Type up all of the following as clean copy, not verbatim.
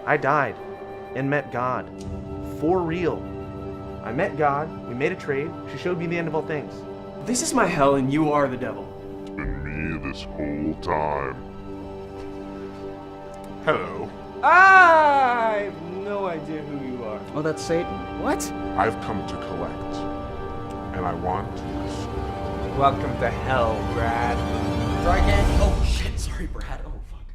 I died and met God. For real. I met God, we made a trade, she showed me the end of all things. This is my hell and you are the devil. It's been me this whole time. Hello. I have no idea who you are. Oh, that's Satan. What? I've come to collect. And I want this. Welcome to hell, Brad. Try again. Oh, shit. Sorry, Brad. Oh, fuck.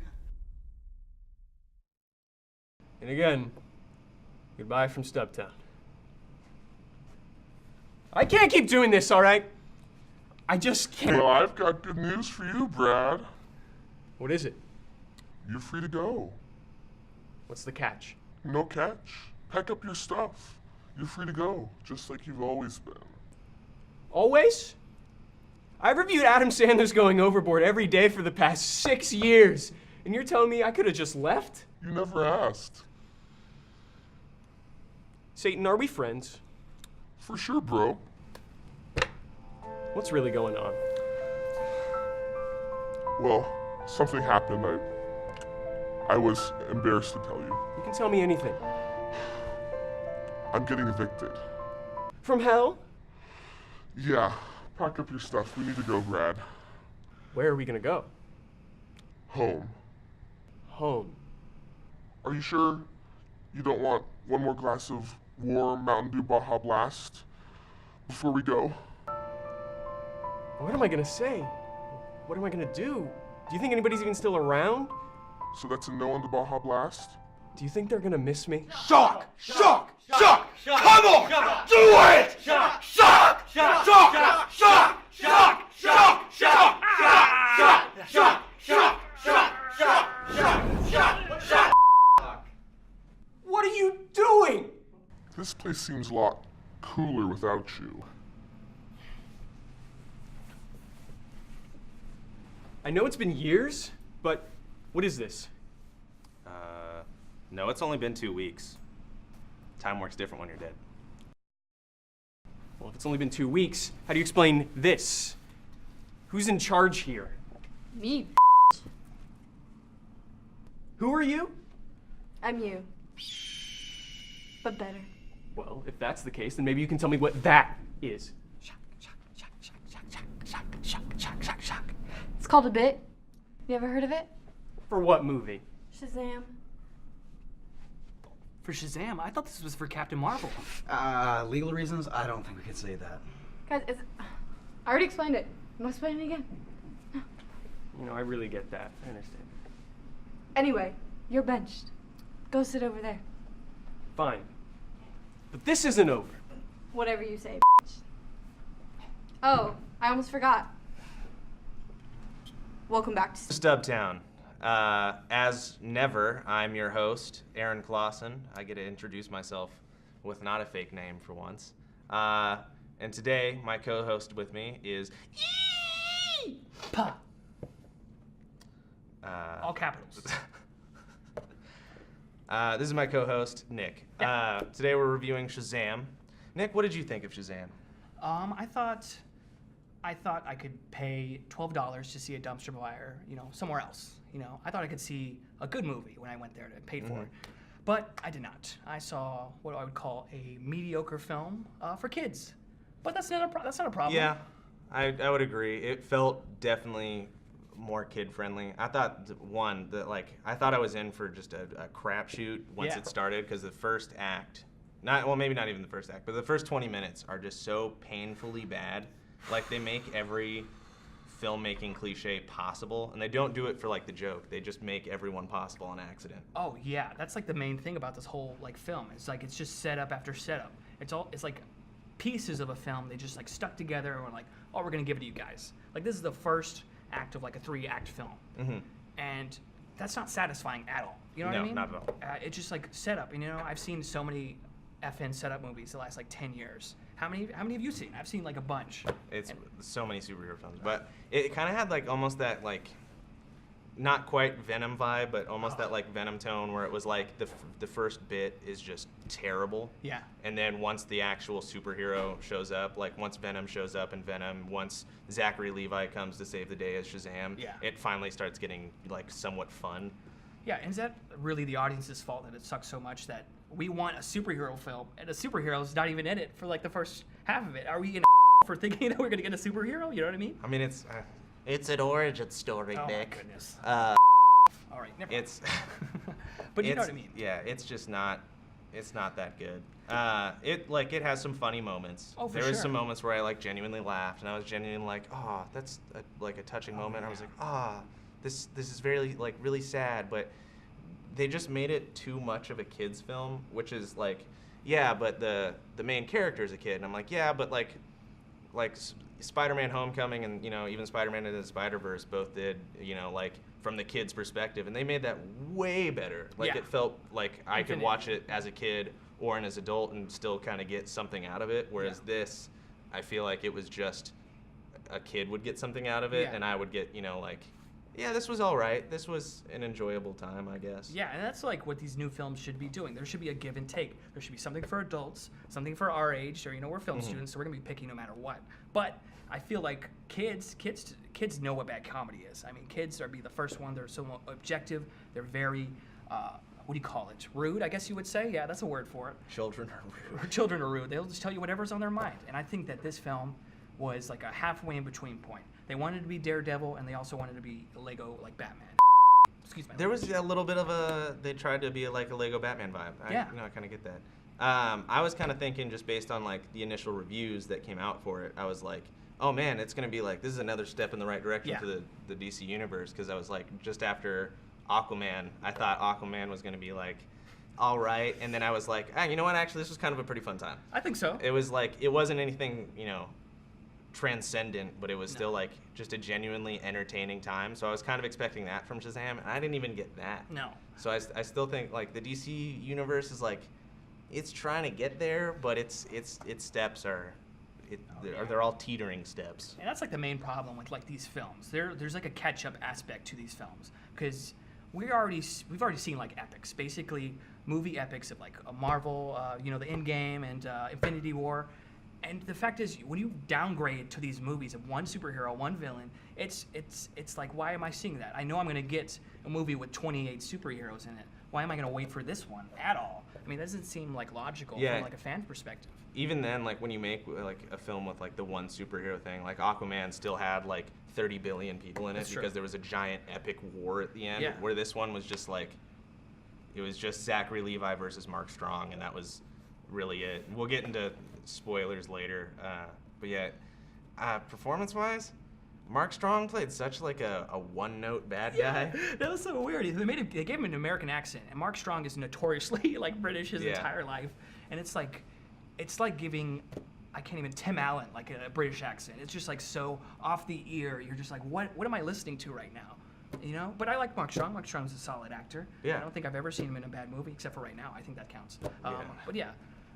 And again, goodbye from STUBTOWN. I can't keep doing this, all right? I just can't. Well, I've got good news for you, Brad. What is it? You're free to go. What's the catch? No catch. Pack up your stuff. You're free to go, just like you've always been. Always? I've reviewed Adam Sandler's Going Overboard every day for the past 6 years, and you're telling me I could have just left? You never asked. Satan, are we friends? For sure, bro. What's really going on? Well, something happened. I was embarrassed to tell you. You can tell me anything. I'm getting evicted. From hell? Yeah, pack up your stuff. We need to go, Brad. Where are we gonna go? Home. Home. Are you sure you don't want one more glass of warm Mountain Dew Baja Blast before we go? What am I gonna say? What am I gonna do? Do you think anybody's even still around? So that's a no on the Baja Blast? Do you think they're gonna miss me? Shock! Shock! Shock! Come on! Do it! Shock! Shock! Shock! Shock! Shock! Shock! Shock! Shock! Shock! Shock! Shock! Shock! Shock! Shock! What are you doing? This place seems a lot cooler without you. I know it's been years, but what is this? No, it's only been 2 weeks. Time works different when you're dead. Well, if it's only been 2 weeks, how do you explain this? Who's in charge here? Me. Who are you? I'm you. But better. Well, if that's the case, then maybe you can tell me what that is. It's called a bit. You ever heard of it? For what movie? Shazam. For Shazam? I thought this was for Captain Marvel. Legal reasons? I don't think we could say that. Guys, I already explained it. I'm not explaining it again. You know, I really get that. I understand. Anyway, you're benched. Go sit over there. Fine. But this isn't over. Whatever you say, Oh, I almost forgot. Welcome back to STUBTOWN. As never, I'm your host, Aaron Clausen. I get to introduce myself with not a fake name for once. And today, my co-host with me is Pa. All capitals. This is my co-host, Nick. Today we're reviewing Shazam. Nick, what did you think of Shazam? I thought I could pay $12 to see a dumpster fire, somewhere else. I thought I could see a good movie when I went there and paid for it. But I did not. I saw what I would call a mediocre film for kids. But that's not a problem. Yeah, I would agree. It felt definitely more kid-friendly. I thought, I thought I was in for just a crapshoot once it started, because the first act, maybe not even the first act, but the first 20 minutes are just so painfully bad. Like, they make every filmmaking cliche possible, and they don't do it for the joke. They just make everyone possible on accident. Oh yeah, that's the main thing about this whole film. It's just setup after setup. It's like pieces of a film. They just stuck together and were like, oh, we're gonna give it to you guys. This is the first act of a 3-act film, and that's not satisfying at all. You know what I mean? No, not at all. It's just setup. I've seen so many FN setup movies the last 10 years. How many have you seen? I've seen a bunch. It's so many superhero films, but it kind of had almost that not quite Venom vibe, but almost that Venom tone where it was the first bit is just terrible. Yeah. And then once the actual superhero shows up, once Venom shows up in Venom, once Zachary Levi comes to save the day as Shazam, Yeah. it finally starts getting somewhat fun. Yeah, and is that really the audience's fault that it sucks so much that we want a superhero film and a superhero's not even in it for like the first half of it? Are we in for thinking that we're gonna get a superhero? You know what I mean? I mean, it's an origin story, Oh Nick. my goodness. Uh, All right, never mind. it's. But you know it's- what I mean. Yeah, it's just not. It's not that good. It has some funny moments. Oh, for There was sure. some moments where I like genuinely laughed, and I was genuinely like, oh, that's like a touching moment. I was yeah. like, this is very like really sad, but they just made it too much of a kids film, which is like, yeah, but the main character is a kid, and I'm like, yeah, but like Spider-Man: Homecoming and even Spider-Man into the Spider-Verse both did like from the kid's perspective, and they made that way better. Like Yeah. it felt like I could Infinite. watch it as a kid or as an adult and still kind of get something out of it. Whereas this, I feel like it was just a kid would get something out of it, Yeah. and I would get like, yeah, this was all right. This was an enjoyable time, I guess. Yeah, and that's like what these new films should be doing. There should be a give and take. There should be something for adults, something for our age, or we're film students, so we're gonna be picky no matter what. But I feel like kids know what bad comedy is. I mean, kids are the first one. They're so objective. They're very, what do you call it? Rude, I guess you would say. Yeah, that's a word for it. Children are rude. Children are rude. They'll just tell you whatever's on their mind. And I think that this film was like a halfway in between point. They wanted to be Daredevil, and they also wanted to be Lego like Batman. Excuse me. There was a little bit of they tried to be like a Lego Batman vibe. Yeah. I kind of get that. I was kind of thinking just based on like the initial reviews that came out for it, I was like, oh man, it's going to be like, this is another step in the right direction Yeah. to the DC universe. Because I was like, just after Aquaman, I thought Aquaman was going to be like, all right. And then I was like, you know what, actually, this was kind of a pretty fun time. I think so. It was like, it wasn't anything, transcendent, but it was still like just a genuinely entertaining time. So I was kind of expecting that from Shazam, and I didn't even get that. No. So I still think like the DC universe is like, it's trying to get there, but its steps are, they're all teetering steps. And that's like the main problem with like these films. There's like a catch-up aspect to these films because we've already seen like epics, basically movie epics of like a Marvel, the Endgame and Infinity War. And the fact is, when you downgrade to these movies of one superhero, one villain, it's like, why am I seeing that? I know I'm gonna get a movie with 28 superheroes in it. Why am I gonna wait for this one at all? I mean, that doesn't seem like logical Yeah. from like a fan perspective. Even then, like when you make like a film with like the one superhero thing, like Aquaman still had like 30 billion people in it That's true. because there was a giant epic war at the end. Yeah. Where this one was just like, it was just Zachary Levi versus Mark Strong, and that was really it. We'll get into spoilers later, but yeah, performance-wise, Mark Strong played such like a one-note bad guy. That was so weird. They gave him an American accent, and Mark Strong is notoriously like British his Yeah. entire life, and it's like giving, I can't even, Tim Allen like a British accent. It's just like so off the ear. You're just like, what am I listening to right now? But I like Mark Strong. Mark Strong's a solid actor. Yeah. I don't think I've ever seen him in a bad movie except for right now. I think that counts. Yeah. But yeah,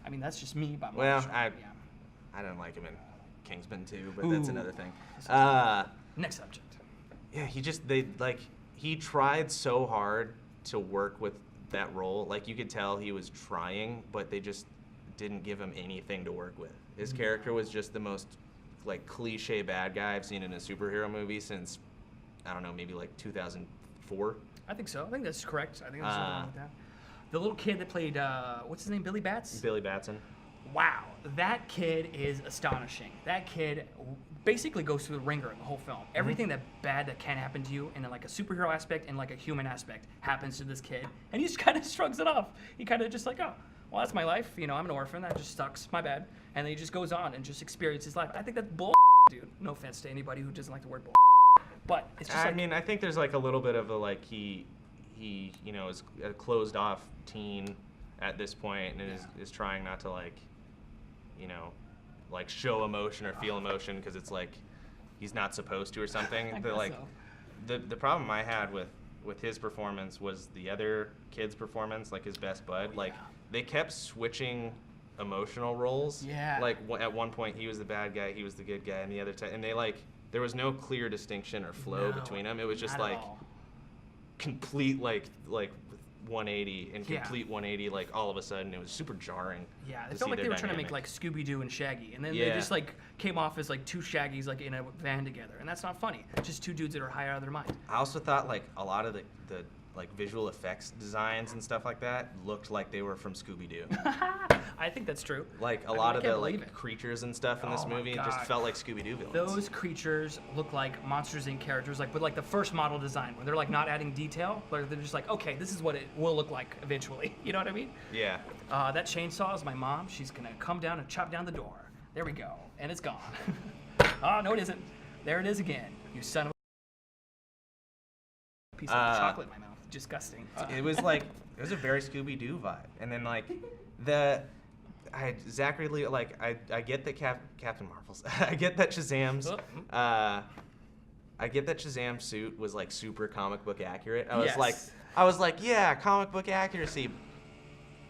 I mean that's just me about Mark Well, Strong. I don't like him in Kingsman 2, but that's Ooh. another thing. Next subject. Yeah, he tried so hard to work with that role. Like you could tell he was trying, but they just didn't give him anything to work with. His character was just the most like cliche bad guy I've seen in a superhero movie since, I don't know, maybe like 2004. I think so. I think that's correct. I think there's something wrong with that. The little kid that played, what's his name, Billy Bats? Billy Batson. Wow, that kid is astonishing. That kid basically goes through the ringer in the whole film. Everything that bad that can happen to you in like a superhero aspect and like a human aspect happens to this kid, and he just kind of shrugs it off. He kind of just like, oh, well, that's my life. I'm an orphan. That just sucks. My bad. And then he just goes on and just experiences life. I think that's bull, dude. No offense to anybody who doesn't like the word bull, but it's just I like, mean, I think there's like a little bit of a like he is a closed off teen at this point and is trying not to like show emotion or feel emotion because it's like he's not supposed to or something. I The, guess like so. the problem I had with his performance was the other kid's performance, like his best bud. Like they kept switching emotional roles. Yeah. Like at one point he was the bad guy, he was the good guy, and the other time, and they there was no clear distinction or flow No, between them. It was just not at like all. complete like 180 and Yeah. complete 180 like all of a sudden. It was super jarring. Yeah, to it see felt like their they were trying to make dynamic. like Scooby-Doo and Shaggy, and then they Yeah. just like came off as like two Shaggys like in a van together, and that's not funny. Just two dudes that are high out of their mind. I also thought like a lot of the like visual effects designs and stuff like that looked like they were from Scooby-Doo. I think that's true. Like a I lot mean, of I the can't believe like it. creatures and stuff in this Oh my movie just God. felt like Scooby-Doo villains. Those creatures look like Monsters Inc. characters, like, but like the first model design, where they're like not adding detail, but they're just like, okay, this is what it will look like eventually. You know what I mean? Yeah. That chainsaw is my mom. She's gonna come down and chop down the door. There we go, and it's gone. Oh no, it isn't. There it is again. You son of a piece of chocolate in my mouth. Disgusting. It was like it was a very Scooby-Doo vibe, and then like Zachary Lee, like I get that Captain Marvel's, I get that Shazam's, I get that Shazam's suit was like super comic book accurate. I was like, yeah, comic book accuracy.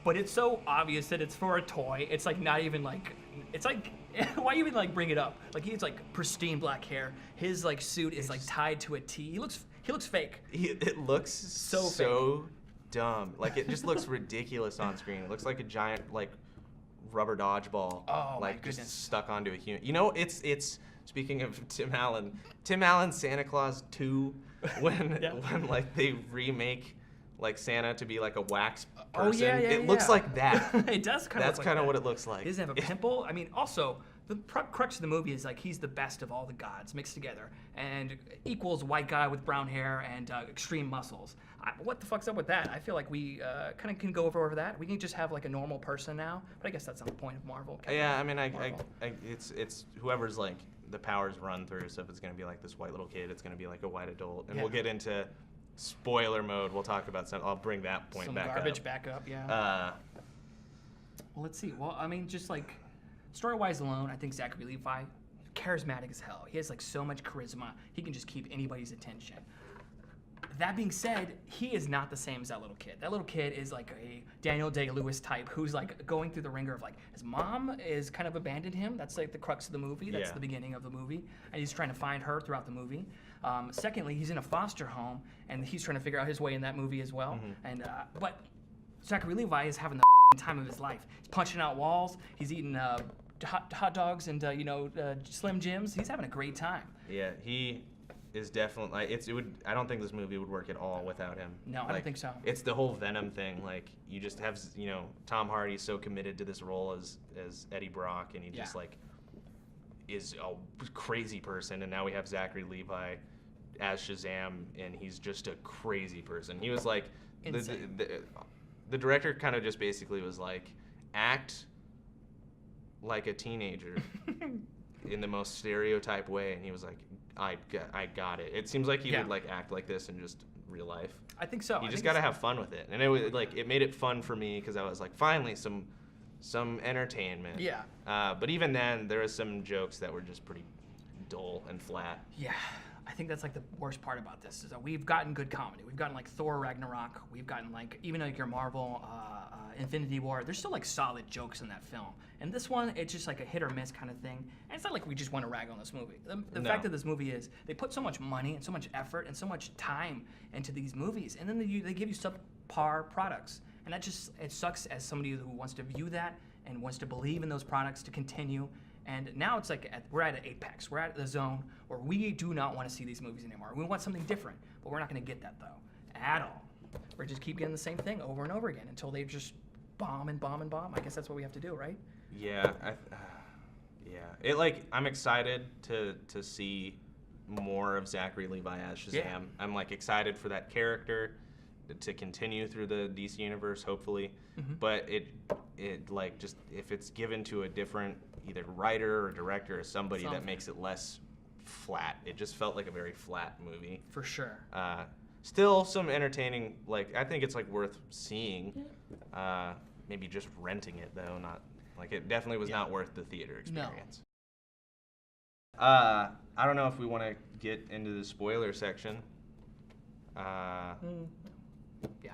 But it's so obvious that it's for a toy. It's like not even like, it's like, why even like bring it up? Like he has like pristine black hair. His like suit is like tied to a T. He looks fake. It looks So so dumb. Like it just looks ridiculous on screen. It looks like a giant like rubber dodgeball, Oh, my like just goodness. stuck onto a human. You know, it's speaking of Tim Allen's Santa Claus 2, when Yeah. when like they remake like Santa to be like a wax Oh, person. yeah, it looks yeah. like that. It does kind of. That's kind of what it looks like. He doesn't have a pimple. I mean, also the crux of the movie is like he's the best of all the gods mixed together, and equals white guy with brown hair and extreme muscles. What the fuck's up with that? I feel like we kind of can go over that. We can just have like a normal person now, but I guess that's not the point of Marvel. Yeah, I mean, Marvel. it's whoever's like the powers run through. So if it's gonna be like this white little kid, it's gonna be like a white adult, and we'll Yeah. get into spoiler mode. We'll talk about some. I'll bring that point Some back garbage up. back up, yeah. Well, Let's see. Well, I mean, just like story-wise alone, I think Zachary Levi, charismatic as hell. He has like so much charisma. He can just keep anybody's attention. That being said, he is not the same as that little kid. That little kid is like a Daniel Day-Lewis type who's like going through the ringer of like his mom is kind of abandoned him. That's like the crux of the movie. That's Yeah. the beginning of the movie, and he's trying to find her throughout the movie. Secondly, he's in a foster home, and he's trying to figure out his way in that movie as well. And but Zachary Levi is having the time of his life. He's punching out walls. He's eating hot dogs and Slim Jims. He's having a great time. yeah, he is definitely like it would. I don't think this movie would work at all without him. No, I don't Like, think so. It's the whole Venom thing. Like you just have Tom Hardy's so committed to this role as Eddie Brock, and he just Yeah. like is a crazy person, and now we have Zachary Levi as Shazam, and he's just a crazy person. He was like Insane. the director kind of just basically was like, act like a teenager in the most stereotype way, and he was like, I got it. It seems like he Yeah. would like act like this in just real life. I think so. You just gotta have fun with it, and it was like it made it fun for me because I was like, finally some entertainment. Yeah. But even then, there was some jokes that were just pretty dull and flat. Yeah, I think that's like the worst part about this is that we've gotten good comedy. We've gotten like Thor Ragnarok. We've gotten like even like your Marvel Infinity War. There's still like solid jokes in that film. And this one, it's just like a hit or miss kind of thing. And it's not like we just want to rag on this movie. The No. fact of this movie is they put so much money and so much effort and so much time into these movies, and then they give you subpar products. And that just, it sucks as somebody who wants to view that and wants to believe in those products to continue. And now it's like we're at an apex. We're at the zone where we do not want to see these movies anymore. We want something different, but we're not going to get that though, at all. We're just keep getting the same thing over and over again until they just bomb and bomb and bomb. I guess that's what we have to do, right? Yeah, I'm excited to see more of Zachary Levi as Shazam. Yeah. I'm like excited for that character to continue through the DC universe, hopefully. But it like just if it's given to a different either writer or director or somebody that Something. makes it less flat. It just felt like a very flat movie. For sure. Still some entertaining, like I think it's like worth seeing. Maybe just renting it though, not like it definitely was not worth the theater experience. I don't know if we want to get into the spoiler section. Yeah.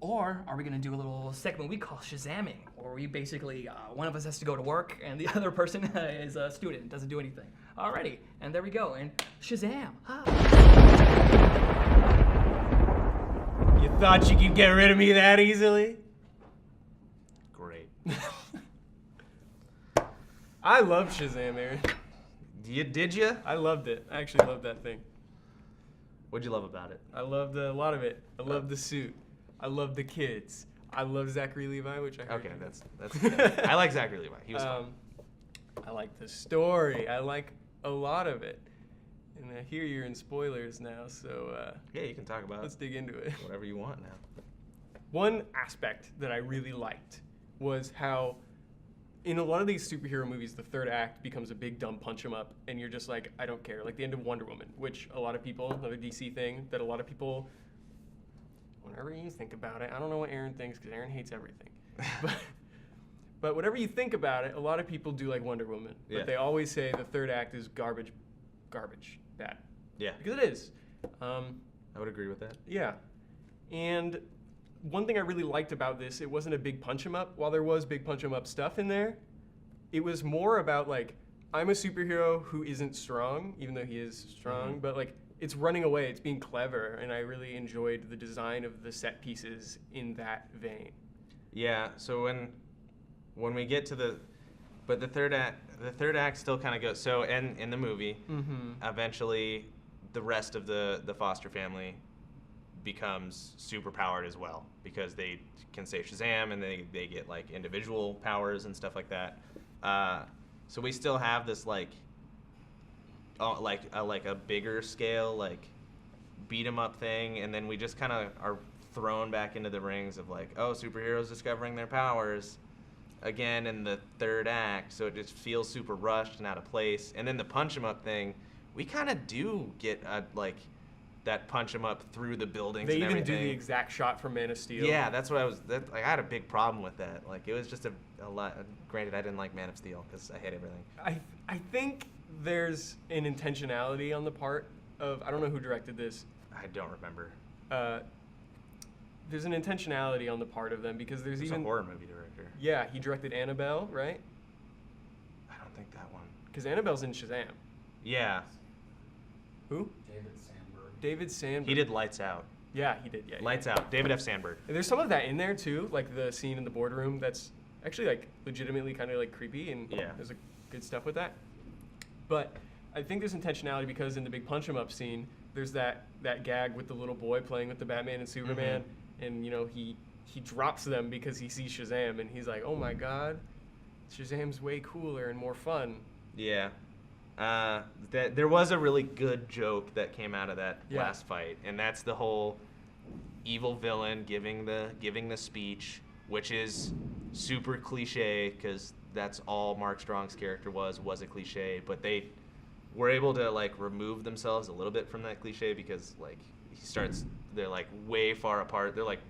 Or are we going to do a little segment we call Shazamming, where we basically, one of us has to go to work and the other person is a student, doesn't do anything. Alrighty, and there we go, and Shazam. You thought you could get rid of me that easily? Great. I love Shazam, Aaron. Did you? I loved it. I actually loved that thing. What'd you love about it? I loved a lot of it. I loved the suit. I loved the kids. I love Zachary Levi, which I heard. Okay, that's good. I like Zachary Levi. He was fun. I like the story. I like a lot of it. And I hear you're in spoilers now, so Yeah, you can talk about let's dig into it. whatever you want now. One aspect that I really liked was how in a lot of these superhero movies, the third act becomes a big dumb punch 'em up, and you're just like, I don't care. Like the end of Wonder Woman, which a lot of people, another DC thing that a lot of people, whenever you think about it, I don't know what Aaron thinks because Aaron hates everything. But whatever you think about it, a lot of people do like Wonder Woman. But Yeah. they always say the third act is garbage, bad. Yeah, Because it is. I would agree with that. Yeah. And one thing I really liked about this, it wasn't a big punch 'em up. While there was big punch 'em up stuff in there, it was more about like, I'm a superhero who isn't strong, even though he is strong, but like it's running away, it's being clever, and I really enjoyed the design of the set pieces in that vein. Yeah, so when we get to the third act still kind of goes. So in the movie, eventually the rest of the Foster family becomes super powered as well because they can say Shazam and they get like individual powers and stuff like that. So we still have this like a bigger scale like beat 'em up thing, and then we just kind of are thrown back into the rings of like, oh, superheroes discovering their powers again in the third act, so it just feels super rushed and out of place. And then the punch 'em up thing, we kind of do get like that punch 'em up through the buildings. They and even everything. do the exact shot from Man of Steel. Yeah, that's what I was. I had a big problem with that. Like it was just a lot. Granted, I didn't like Man of Steel because I hate everything. I think there's an intentionality on the part of, I don't know who directed this. I don't remember. There's an intentionality on the part of them because there's He's even a horror movie director. Yeah, he directed Annabelle, right? I don't think that one. Because Annabelle's in Shazam. Yeah, Who? David Sandberg. David Sandberg. he did Lights Out. Yeah, he did. Yeah. Lights Out. David F. Sandberg. And there's some of that in there too, like the scene in the boardroom. That's actually like legitimately kind of like creepy, and Yeah. there's like good stuff with that. But I think there's intentionality because in the big punch 'em up scene, there's that gag with the little boy playing with the Batman and Superman, and you know he drops them because he sees Shazam, and he's like, oh my god, Shazam's way cooler and more fun. Yeah. There was a really good joke that came out of that Yeah. last fight, and that's the whole evil villain giving the speech, which is super cliche because that's all Mark Strong's character was a cliche, but they were able to like remove themselves a little bit from that cliche because like they're like way far apart, they're like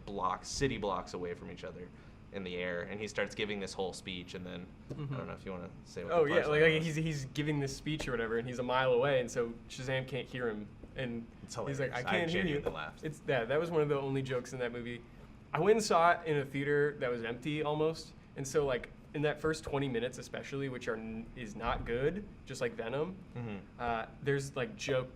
city blocks away from each other in the air, and he starts giving this whole speech, and then I don't know if you want to say what Oh the yeah, punchline like was. he's giving this speech or whatever, and he's a mile away, and so Shazam can't hear him, and It's he's like, I hilarious. I can't hear you. genuinely laughed. It's that was one of the only jokes in that movie. I went and saw it in a theater that was empty almost, and so like in that first 20 minutes especially, which is not good, just like Venom, there's like joke,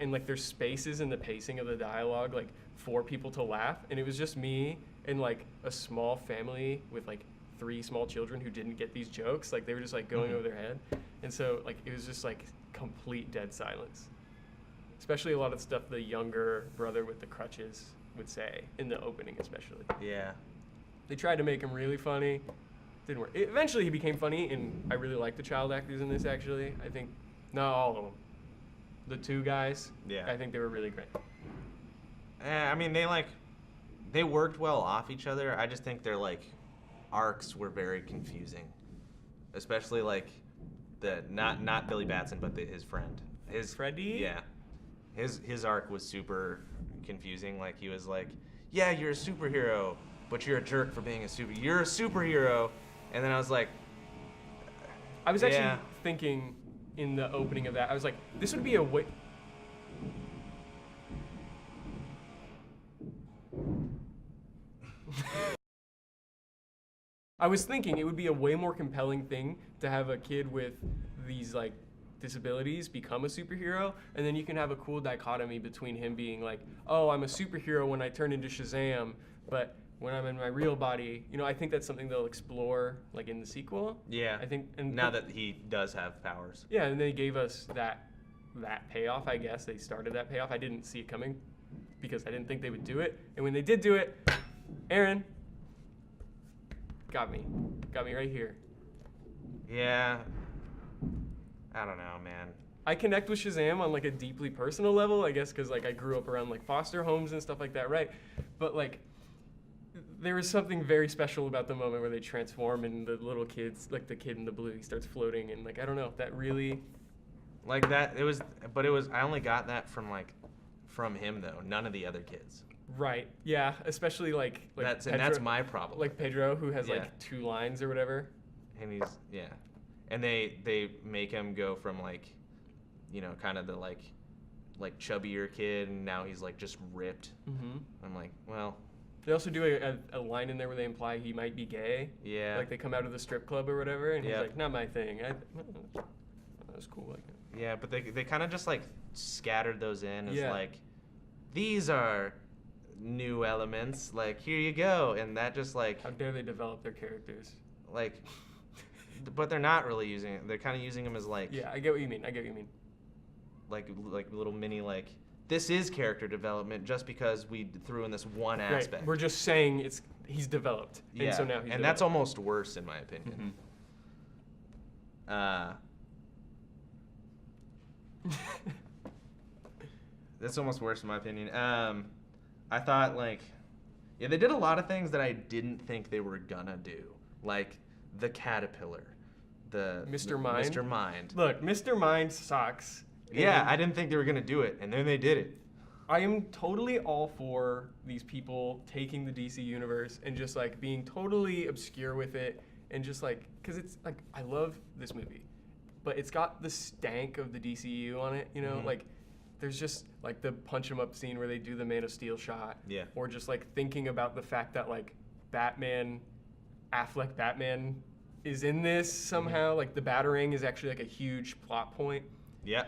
and like there's spaces in the pacing of the dialogue like for people to laugh, and it was just me and like a small family with like 3 small children who didn't get these jokes, like they were just like going over their head, and so like it was just like complete dead silence, especially a lot of stuff the younger brother with the crutches would say in the opening especially. Yeah. They tried to make him really funny. Didn't work. Eventually he became funny, and I really like the child actors in this actually. I think, not all of them. The 2 guys, Yeah. I think they were really great. I mean, they worked well off each other. I just think their like arcs were very confusing, especially like the not Billy Batson, but his friend. His Freddy? Yeah, his arc was super confusing. Like he was like, yeah, you're a superhero, but you're a jerk for being You're a superhero, and then I was like, I was actually Yeah. thinking in the opening of that, I was like, this would be a way. I was thinking it would be a way more compelling thing to have a kid with these like disabilities become a superhero, and then you can have a cool dichotomy between him being like, oh, I'm a superhero when I turn into Shazam, but when I'm in my real body, you know, I think that's something they'll explore like in the sequel. yeah. I think, and now that he does have powers. yeah, and they gave us that that payoff, I guess. They started that payoff. I didn't see it coming because I didn't think they would do it. And when they did do it, Aaron got me right here. Yeah. I don't know, man. I connect with Shazam on like a deeply personal level, I guess, because like I grew up around like foster homes and stuff like that, right? But like, there was something very special about the moment where they transform and the little kids, like the kid in the blue, he starts floating, and like I don't know, that really. Like that, I only got that from him though. None of the other kids. Right. Yeah. Especially like That's Pedro, my problem. like Pedro, who has Yeah. like 2 lines or whatever. And and they make him go from like, kind of the like chubbier kid, and now he's like just ripped. Mm-hmm. I'm like, well. They also do a line in there where they imply he might be gay. Yeah. Like they come out of the strip club or whatever, and Yeah. he's like, not my thing. That was cool. Like. Yeah, but they kind of just like scattered those in as Yeah. like, these are new elements. Like, here you go, and that just like How dare they develop their characters? like, but they're not really using it. They're kind of using them as like Yeah, I get what you mean. like little mini like, this is character development just because we threw in this one aspect. Right. We're just saying he's developed. Yeah, And so now he's and that's almost worse in my opinion. That's almost worse in my opinion. I thought they did a lot of things that I didn't think they were gonna do, like the caterpillar, Mr. Mind. Mr. Mind. Look, Mr. Mind sucks. Yeah, I didn't think they were gonna do it, and then they did it. I am totally all for these people taking the DC universe and just like being totally obscure with it, and just like, because it's like, I love this movie, but it's got the stank of the DCU on it, like there's just like the punch 'em up scene where they do the Man of Steel shot, Yeah. or just like thinking about the fact that like Affleck Batman is in this somehow, like the Batarang is actually like a huge plot point. Yeah.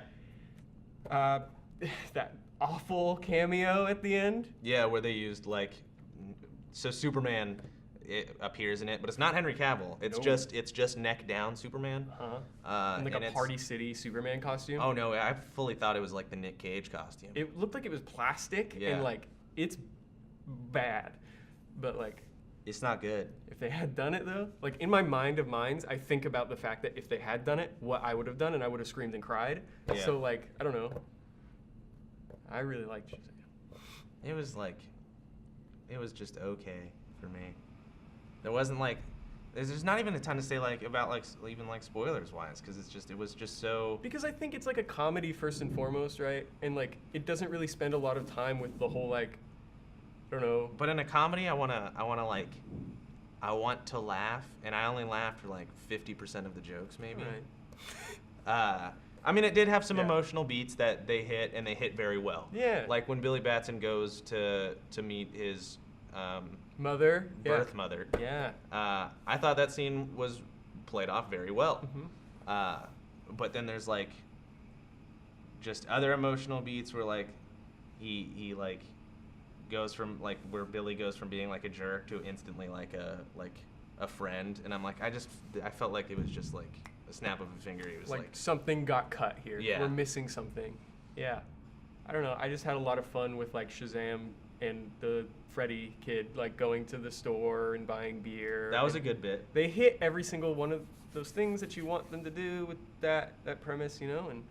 That awful cameo at the end. Yeah, where they used so Superman appears in it, but it's not Henry Cavill. It's No. just neck down Superman. In like and a it's- Party City Superman costume. Oh no, I fully thought it was like the Nick Cage costume. It looked like it was plastic, Yeah. and like it's bad. But like It's not good. if they had done it though, like in my mind of minds, I think about the fact that if they had done it, what I would have done, and I would have screamed and cried. Yeah. So like I don't know. I really liked Shazam. It was just okay for me. There wasn't there's not even a ton to say about even spoilers wise, because it was just so. Because I think it's like a comedy first and foremost, right? And like it doesn't really spend a lot of time with the whole I don't know. But in a comedy, I want to laugh, and I only laughed for 50% of the jokes maybe. Right. I mean, it did have some Yeah. emotional beats that they hit, and they hit very well. Yeah. Like when Billy Batson goes to meet his Mother. birth mother. Yeah. I thought that scene was played off very well. Mm-hmm. But then there's just other emotional beats where he goes from where Billy goes from being a jerk to instantly a friend, and I'm I felt like it was just a snap of a finger. He was something got cut here. Yeah. We're missing something. Yeah. I don't know. I just had a lot of fun with Shazam and the Freddy kid going to the store and buying beer. that was a good bit. They hit every single one of those things that you want them to do with that premise, and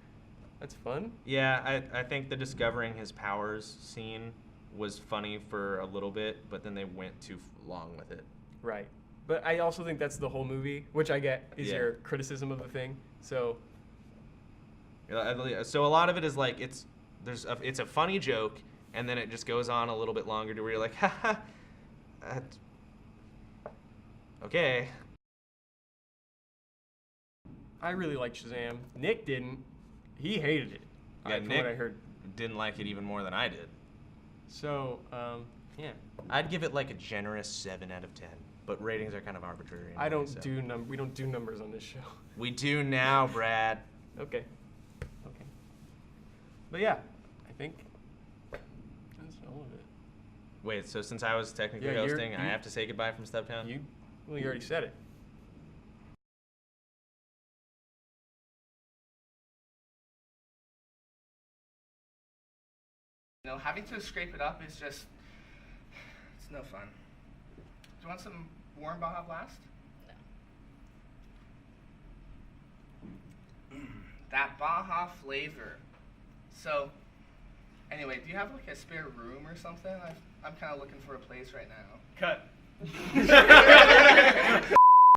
that's fun. Yeah, I think the discovering his powers scene was funny for a little bit, but then they went too long with it. Right. But I also think that's the whole movie, which I get is Yeah. your criticism of the thing. So So a lot of it is it's a funny joke, and then it just goes on a little bit longer to where you're like, haha, okay. I really like Shazam. Nick didn't. He hated it. Yeah, from Nick what I heard. didn't like it even more than I did. So, yeah. I'd give it a generous 7 out of 10, but ratings are kind of arbitrary. I anyway, don't so. we don't do numbers on this show. We do now, Brad. Okay. But yeah, I think that's all of it. Wait, so since I was technically Yeah, hosting, I have to say goodbye from STUBTOWN? You already said it. having to scrape it up is just, it's no fun. Do you want some warm Baja Blast? No. That Baja flavor. So, anyway, do you have like a spare room or something? I'm kind of looking for a place right now. Cut.